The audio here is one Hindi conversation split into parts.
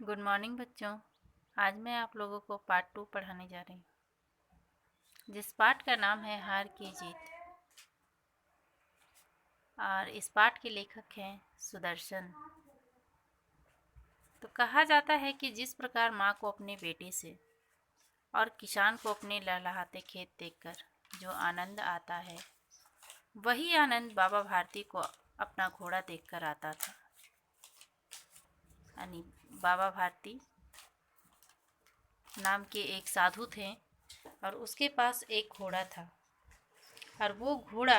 गुड मॉर्निंग बच्चों। आज मैं आप लोगों को पार्ट 2 पढ़ाने जा रही हूँ, जिस पाठ का नाम है हार की जीत। और इस पाठ के लेखक हैं सुदर्शन। तो कहा जाता है कि जिस प्रकार माँ को अपने बेटे से और किसान को अपने लहलहाते खेत देखकर जो आनंद आता है, वही आनंद बाबा भारती को अपना घोड़ा देखकर आता था। यानी बाबा भारती नाम के एक साधु थे और उसके पास एक घोड़ा था। और वो घोड़ा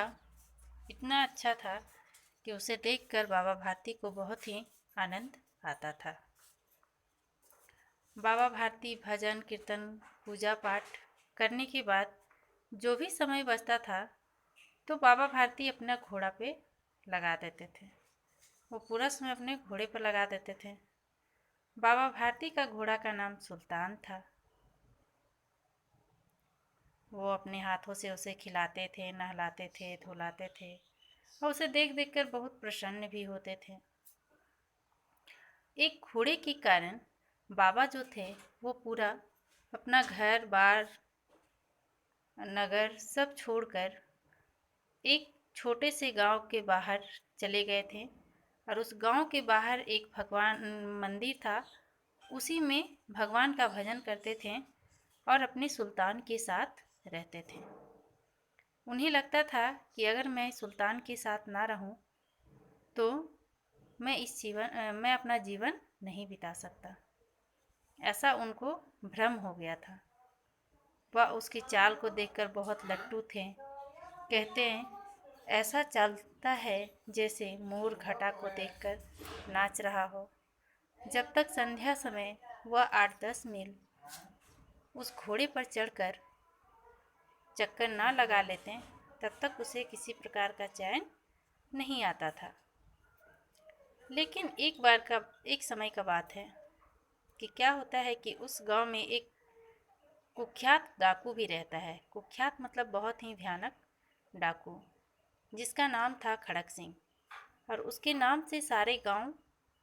इतना अच्छा था कि उसे देखकर बाबा भारती को बहुत ही आनंद आता था। बाबा भारती भजन कीर्तन पूजा पाठ करने के बाद जो भी समय बचता था तो बाबा भारती अपना घोड़ा पे लगा देते थे। वो पूरा समय अपने घोड़े पर लगा देते थे। बाबा भारती का घोड़ा का नाम सुल्तान था। वो अपने हाथों से उसे खिलाते थे, नहलाते थे, धुलाते थे और उसे देख देख कर बहुत प्रसन्न भी होते थे। एक घोड़े के कारण बाबा जो थे वो पूरा अपना घर बार नगर सब छोड़कर एक छोटे से गांव के बाहर चले गए थे। और उस गांव के बाहर एक भगवान मंदिर था, उसी में भगवान का भजन करते थे और अपने सुल्तान के साथ रहते थे। उन्हें लगता था कि अगर मैं सुल्तान के साथ ना रहूं तो मैं अपना जीवन नहीं बिता सकता। ऐसा उनको भ्रम हो गया था। वह उसकी चाल को देखकर बहुत लट्टू थे। कहते हैं ऐसा चलता है जैसे मोर घटा को देखकर नाच रहा हो। जब तक संध्या समय वह 8-10 मील उस घोड़े पर चढ़कर चक्कर ना लगा लेते तब तक उसे किसी प्रकार का चैन नहीं आता था। लेकिन एक समय का बात है कि क्या होता है कि उस गांव में एक कुख्यात डाकू भी रहता है। कुख्यात मतलब बहुत ही भयानक डाकू, जिसका नाम था खड़क सिंह। और उसके नाम से सारे गांव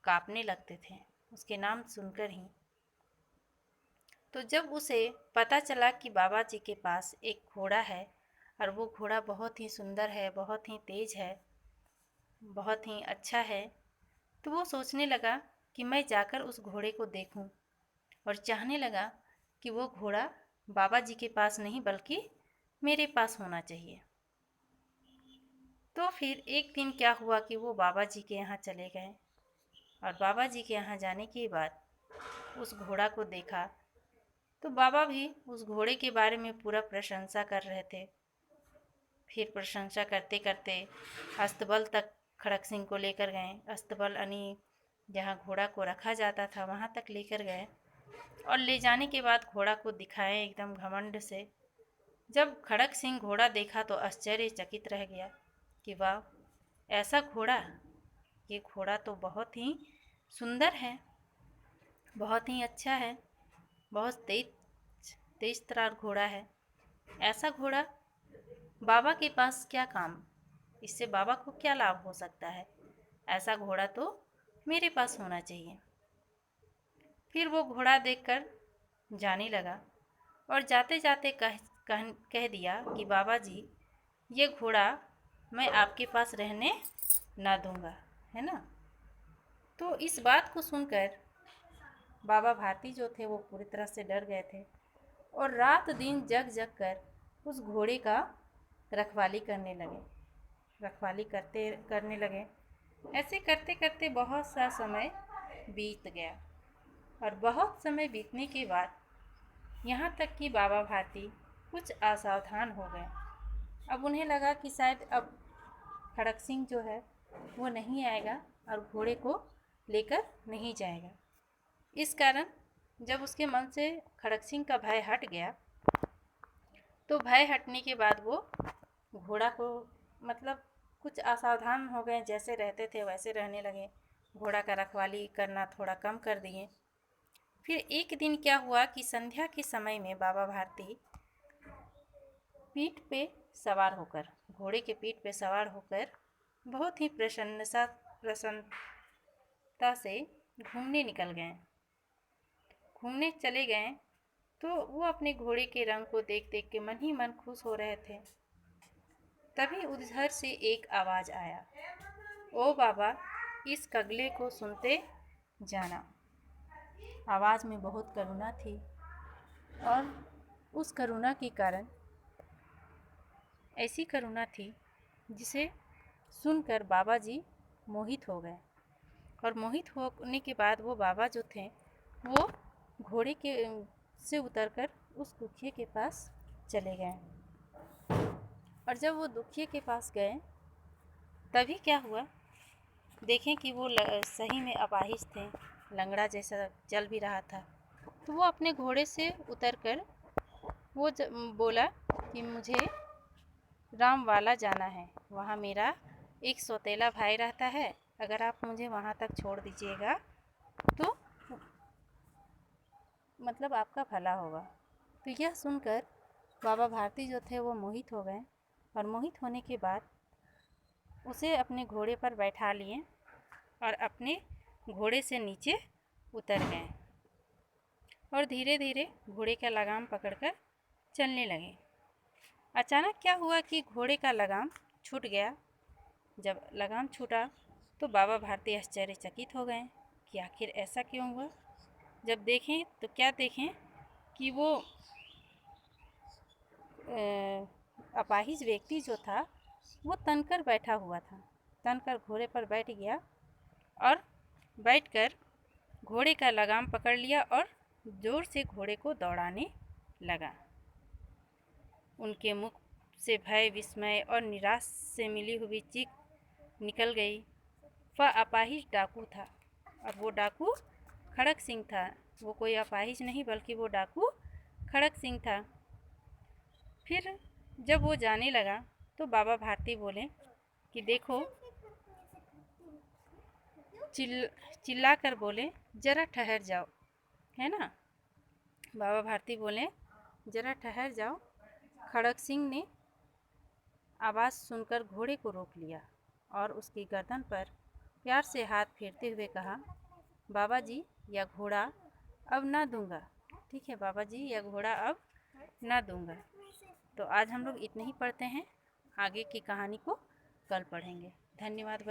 कांपने लगते थे, उसके नाम सुनकर ही। तो जब उसे पता चला कि बाबा जी के पास एक घोड़ा है और वो घोड़ा बहुत ही सुंदर है, बहुत ही तेज है, बहुत ही अच्छा है, तो वो सोचने लगा कि मैं जाकर उस घोड़े को देखूं। और चाहने लगा कि वो घोड़ा बाबा जी के पास नहीं बल्कि मेरे पास होना चाहिए। तो फिर एक दिन क्या हुआ कि वो बाबा जी के यहाँ चले गए। और बाबा जी के यहाँ जाने के बाद उस घोड़ा को देखा तो बाबा भी उस घोड़े के बारे में पूरा प्रशंसा कर रहे थे। फिर प्रशंसा करते करते अस्तबल तक खड़क सिंह को लेकर गए। अस्तबल यानी जहाँ घोड़ा को रखा जाता था वहाँ तक लेकर गए और ले जाने के बाद घोड़ा को दिखाए एकदम घमंड से। जब खड़क सिंह घोड़ा देखा तो आश्चर्यचकित रह गया कि वाह, ऐसा घोड़ा! ये घोड़ा तो बहुत ही सुंदर है, बहुत ही अच्छा है, बहुत तेज तेज तर्रार घोड़ा है। ऐसा घोड़ा बाबा के पास क्या काम? इससे बाबा को क्या लाभ हो सकता है? ऐसा घोड़ा तो मेरे पास होना चाहिए। फिर वो घोड़ा देखकर जाने लगा और जाते जाते कह दिया कि बाबा जी, ये घोड़ा मैं आपके पास रहने ना दूंगा, है ना। तो इस बात को सुनकर बाबा भारती जो थे वो पूरी तरह से डर गए थे और रात दिन जग जग कर उस घोड़े का रखवाली करने लगे। ऐसे करते करते बहुत सा समय बीत गया। और बहुत समय बीतने के बाद यहाँ तक कि बाबा भारती कुछ असावधान हो गए। अब उन्हें लगा कि शायद अब खड़क सिंह जो है वो नहीं आएगा और घोड़े को लेकर नहीं जाएगा। इस कारण जब उसके मन से खड़क सिंह का भय हट गया तो भय हटने के बाद वो घोड़ा को मतलब कुछ असावधान हो गए, जैसे रहते थे वैसे रहने लगे। घोड़ा का रखवाली करना थोड़ा कम कर दिए। फिर एक दिन क्या हुआ कि संध्या के समय में बाबा भारती पीठ पे सवार होकर, घोड़े के पीठ पे सवार होकर बहुत ही प्रसन्नता से घूमने निकल गए। घूमने चले गए तो वो अपने घोड़े के रंग को देख देख के मन ही मन खुश हो रहे थे। तभी उधर से एक आवाज़ आया, ओ बाबा, इस कगले को सुनते जाना। आवाज़ में बहुत करुणा थी और उस करुणा के कारण, ऐसी करुणा थी जिसे सुनकर बाबा जी मोहित हो गए। और मोहित होने के बाद वो बाबा जो थे वो घोड़े के से उतरकर उस दुखिए के पास चले गए। और जब वो दुखिए के पास गए तभी क्या हुआ, देखें कि वो सही में अपाहिज थे, लंगड़ा जैसा चल भी रहा था। तो वो अपने घोड़े से उतरकर वो बोला कि मुझे रामवाला जाना है, वहाँ मेरा एक सौतेला भाई रहता है, अगर आप मुझे वहाँ तक छोड़ दीजिएगा तो मतलब आपका भला होगा। तो यह सुनकर बाबा भारती जो थे वो मोहित हो गए और मोहित होने के बाद उसे अपने घोड़े पर बैठा लिए और अपने घोड़े से नीचे उतर गए और धीरे धीरे घोड़े का लगाम पकड़कर चलने लगे। अचानक क्या हुआ कि घोड़े का लगाम छूट गया। जब लगाम छूटा तो बाबा भारती आश्चर्यचकित हो गए कि आखिर ऐसा क्यों हुआ। जब देखें तो क्या देखें कि वो अपाहिज व्यक्ति जो था वो तनकर बैठा हुआ था, तनकर घोड़े पर बैठ गया और बैठकर घोड़े का लगाम पकड़ लिया और ज़ोर से घोड़े को दौड़ाने लगा। उनके मुख से भय, विस्मय और निराश से मिली हुई चीख निकल गई। वह अपाहिज डाकू था और वो डाकू खड़क सिंह था। वो कोई अपाहिज नहीं बल्कि वो डाकू खड़क सिंह था। फिर जब वो जाने लगा तो बाबा भारती बोले कि देखो, चिल्ला कर बोले, ज़रा ठहर जाओ, है ना। बाबा भारती बोले, ज़रा ठहर जाओ। खड़क सिंह ने आवाज़ सुनकर घोड़े को रोक लिया और उसकी गर्दन पर प्यार से हाथ फेरते हुए कहा, बाबा जी, यह घोड़ा अब ना दूंगा। ठीक है बाबा जी, यह घोड़ा अब ना दूंगा। तो आज हम लोग इतने ही पढ़ते हैं, आगे की कहानी को कल पढ़ेंगे। धन्यवाद।